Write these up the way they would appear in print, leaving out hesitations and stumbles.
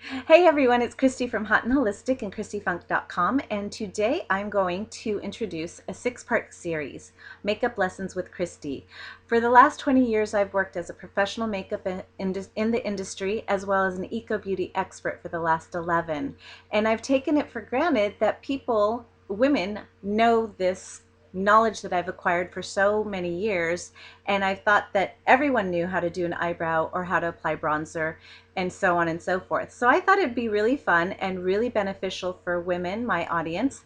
Hey everyone, it's Christy from Hot and Holistic and christyfunk.com, and today I'm going to introduce a 6-part series, Makeup Lessons with Christy. For the last 20 years, I've worked as a professional makeup in the industry as well as an eco-beauty expert for the last 11, and I've taken it for granted that people, women, know this knowledge that I've acquired for so many years, and I thought that everyone knew how to do an eyebrow or how to apply bronzer and so on and so forth. So I thought it'd be really fun and really beneficial for women, my audience,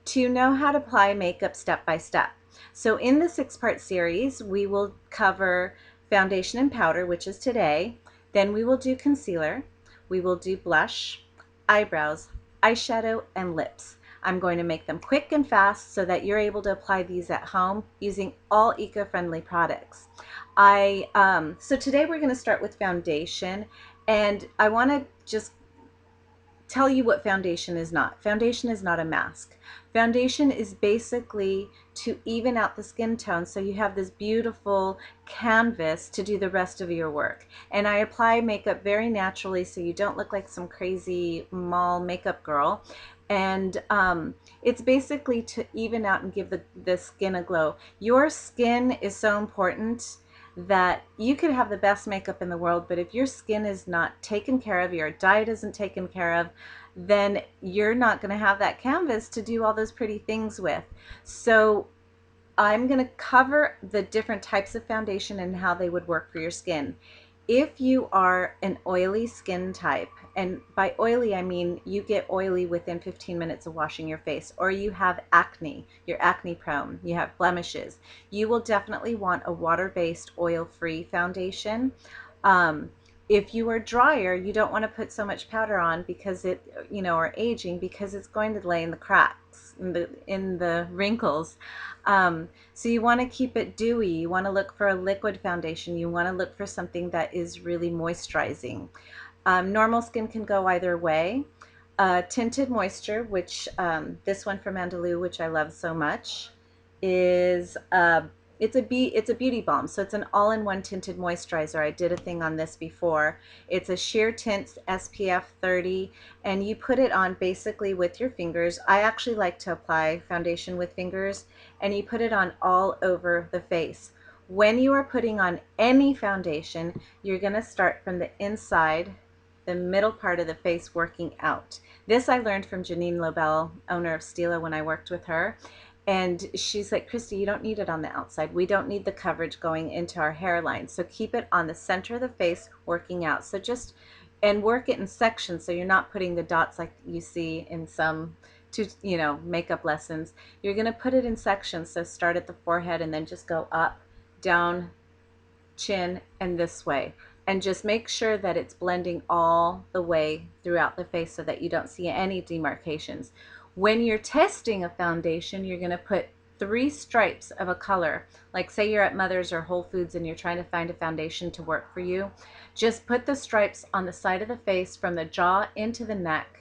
to know how to apply makeup step by step. So in the 6-part series, we will cover foundation and powder, which is today. Then we will do concealer. We will do blush, eyebrows, eyeshadow, and lips. I'm going to make them quick and fast so that you're able to apply these at home using all eco-friendly products. So today we're going to start with foundation, and I want to just tell you what foundation is not. Foundation is not a mask. Foundation is basically to even out the skin tone so you have this beautiful canvas to do the rest of your work. And I apply makeup very naturally so you don't look like some crazy mall makeup girl. And it's basically to even out and give the skin a glow. Your skin is so important that you could have the best makeup in the world, but if your skin is not taken care of, your diet isn't taken care of, then you're not going to have that canvas to do all those pretty things with. So I'm going to cover the different types of foundation and how they would work for your skin. If you are an oily skin type, and by oily I mean you get oily within 15 minutes of washing your face, or you have acne, you're acne prone, you have blemishes, you will definitely want a water-based oil-free foundation. If you are drier, you don't want to put so much powder on because or aging, because it's going to lay in the cracks, in the wrinkles. So you want to keep it dewy. You want to look for a liquid foundation. You want to look for something that is really moisturizing. Normal skin can go either way. Tinted moisture, which this one from Andalou, which I love so much, is it's a beauty balm. So it's an all-in-one tinted moisturizer. I did a thing on this before. It's a sheer tint, SPF 30, and you put it on basically with your fingers. I actually like to apply foundation with fingers, and you put it on all over the face. When you are putting on any foundation, you're going to start from the inside, the middle part of the face, working out. This I learned from Janine Lobel, owner of Stila, when I worked with her. And she's like, Christy, you don't need it on the outside. We don't need the coverage going into our hairline. So keep it on the center of the face, working out. So and work it in sections so you're not putting the dots like you see in some makeup lessons. You're going to put it in sections. So start at the forehead and then just go up, down, chin, and this way. And just make sure that it's blending all the way throughout the face so that you don't see any demarcations. When you're testing a foundation, you're going to put 3 stripes of a color. Like say you're at Mother's or Whole Foods and you're trying to find a foundation to work for you. Just put the stripes on the side of the face from the jaw into the neck,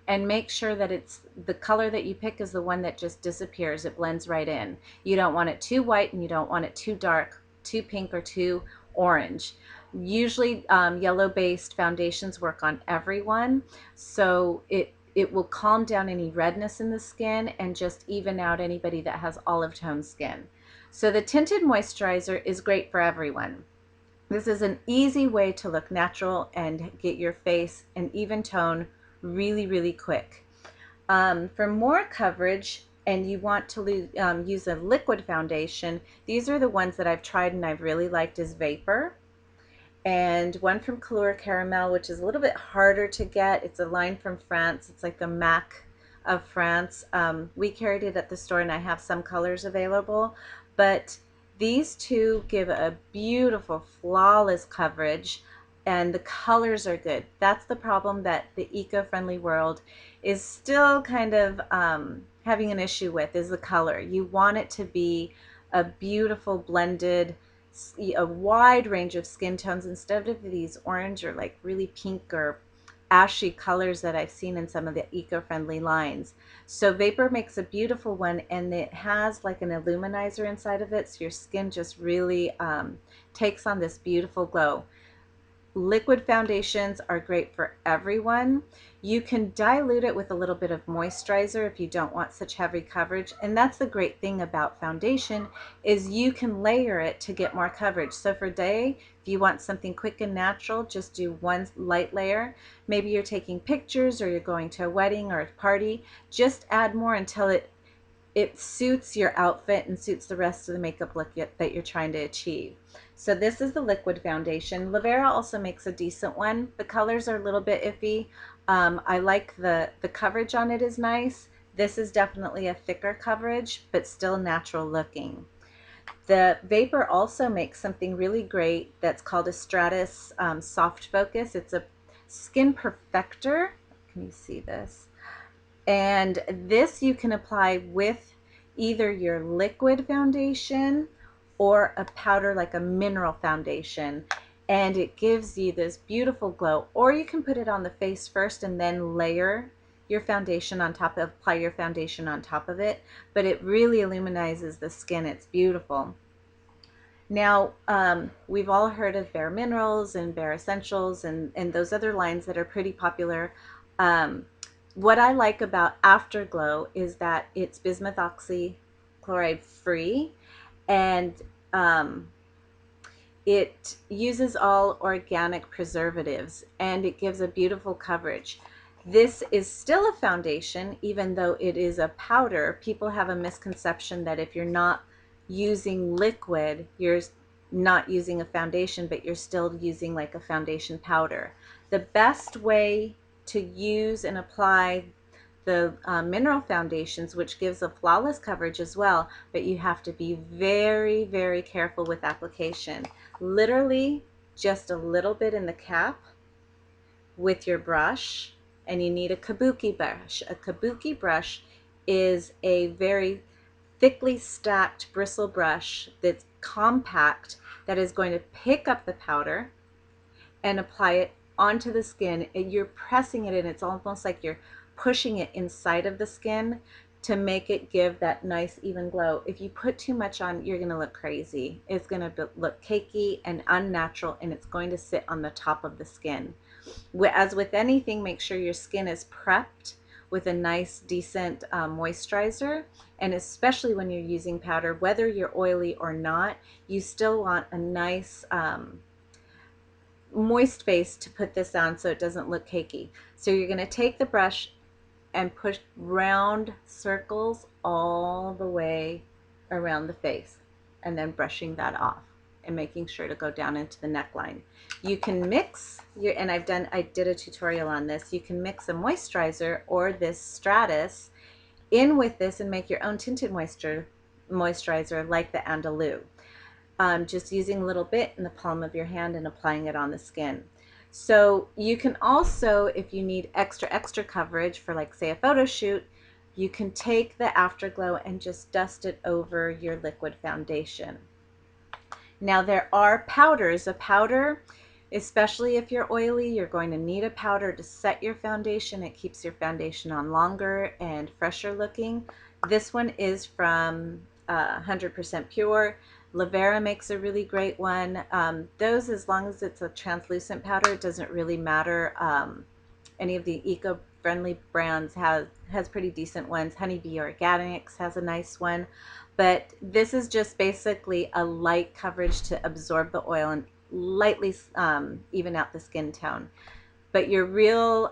and make sure that it's the color that you pick is the one that just disappears. It blends right in. You don't want it too white and you don't want it too dark, too pink, or too orange. Usually yellow-based foundations work on everyone, so it will calm down any redness in the skin and just even out anybody that has olive tone skin. So the tinted moisturizer is great for everyone. This is an easy way to look natural and get your face an even tone really, really quick. For more coverage, and you want to use a liquid foundation, these are the ones that I've tried and I've really liked, is Vapor, and one from Couleur Caramel, which is a little bit harder to get. It's a line from France. It's like the MAC of France. We carried it at the store and I have some colors available, but these two give a beautiful, flawless coverage, and the colors are good. That's the problem that the eco-friendly world is still kind of having an issue with, is the color. You want it to be a beautiful blended, a wide range of skin tones instead of these orange or like really pink or ashy colors that I've seen in some of the eco-friendly lines. So Vapor makes a beautiful one, and it has like an illuminizer inside of it, so your skin just really takes on this beautiful glow. Liquid foundations are great for everyone. You can dilute it with a little bit of moisturizer if you don't want such heavy coverage. And that's the great thing about foundation, is you can layer it to get more coverage. So for day, if you want something quick and natural, just do one light layer. Maybe you're taking pictures or you're going to a wedding or a party, just add more until it suits your outfit and suits the rest of the makeup look that you're trying to achieve. So this is the liquid foundation. Lavera also makes a decent one. The colors are a little bit iffy. I like the coverage on it is nice. This is definitely a thicker coverage, but still natural looking. The Vapor also makes something really great that's called a Stratus Soft Focus. It's a skin perfector. Can you see this? And this you can apply with either your liquid foundation or a powder like a mineral foundation, and it gives you this beautiful glow. Or you can put it on the face first and then layer your foundation on top of, apply your foundation on top of it, but it really illuminizes the skin. It's beautiful. Now, we've all heard of Bare Minerals and Bare Essentials and those other lines that are pretty popular. What I like about Afterglow is that it's bismuth oxychloride free, and it uses all organic preservatives, and it gives a beautiful coverage. This is still a foundation, even though it is a powder. People have a misconception that if you're not using liquid, you're not using a foundation, but you're still using like a foundation powder. The best way to use and apply the mineral foundations, which gives a flawless coverage as well, but you have to be very, very careful with application. Literally just a little bit in the cap with your brush, and you need a kabuki brush. A kabuki brush is a very thickly stacked bristle brush that's compact, that is going to pick up the powder and apply it onto the skin. You're pressing it in. It's almost like you're pushing it inside of the skin to make it give that nice even glow. If you put too much on, you're going to look crazy. It's going to look cakey and unnatural, and it's going to sit on the top of the skin. As with anything, make sure your skin is prepped with a nice, decent moisturizer. And especially when you're using powder, whether you're oily or not, you still want a nice moist face to put this on so it doesn't look cakey. So you're going to take the brush and push round circles all the way around the face, and then brushing that off and making sure to go down into the neckline. You can mix your, and I did a tutorial on this, you can mix a moisturizer or this Stratus in with this and make your own tinted moisturizer like the Andalou. Just using a little bit in the palm of your hand and applying it on the skin. So you can also, if you need extra coverage for, like, say, a photo shoot, you can take the Afterglow and just dust it over your liquid foundation. Now there are powders. A powder, especially if you're oily, you're going to need a powder to set your foundation. It keeps your foundation on longer and fresher looking. This one is from 100% Pure. Lavera makes a really great one. Those, as long as it's a translucent powder, it doesn't really matter. Any of the eco-friendly brands has pretty decent ones. Honeybee Organics has a nice one. But this is just basically a light coverage to absorb the oil and lightly even out the skin tone. But your real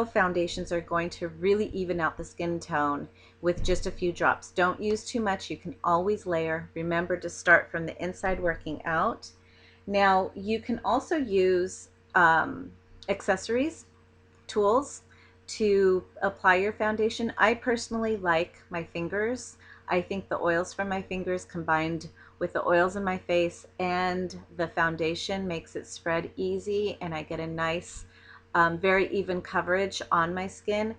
foundations are going to really even out the skin tone with just a few drops. Don't use too much. You can always layer. Remember to start from the inside working out. Now you can also use accessories, tools to apply your foundation. I personally like my fingers. I think the oils from my fingers combined with the oils in my face and the foundation makes it spread easy, and I get a nice very even coverage on my skin.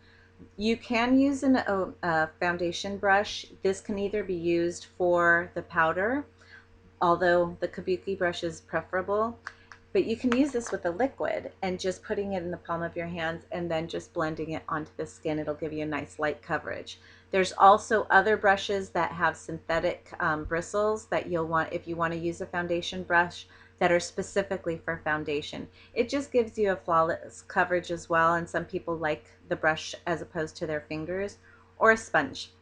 You can use a foundation brush. This can either be used for the powder, although the kabuki brush is preferable, but you can use this with a liquid and just putting it in the palm of your hands and then just blending it onto the skin. It'll give you a nice light coverage. There's also other brushes that have synthetic bristles that you'll want if you want to use a foundation brush that are specifically for foundation. It just gives you a flawless coverage as well, and some people like the brush as opposed to their fingers, or a sponge.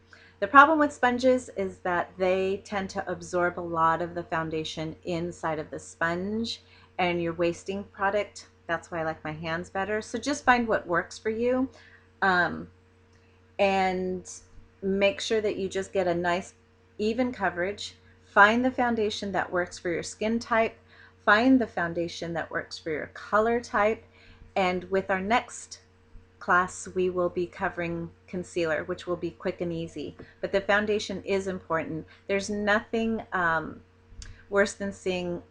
The problem with sponges is that they tend to absorb a lot of the foundation inside of the sponge, and you're wasting product. That's why I like my hands better. So just find what works for you, and make sure that you just get a nice even coverage. Find the foundation that works for your skin type. Find the foundation that works for your color type. And with our next class, we will be covering concealer, which will be quick and easy. But the foundation is important. There's nothing worse than seeing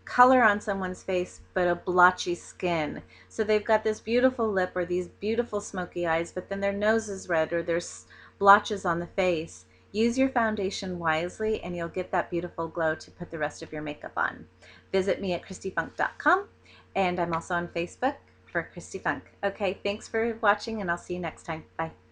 color on someone's face but a blotchy skin. So they've got this beautiful lip or these beautiful smoky eyes, but then their nose is red or there's blotches on the face. Use your foundation wisely and you'll get that beautiful glow to put the rest of your makeup on. Visit me at christybellysprout.com, and I'm also on Facebook for Christy Funk. Okay, thanks for watching, and I'll see you next time. Bye.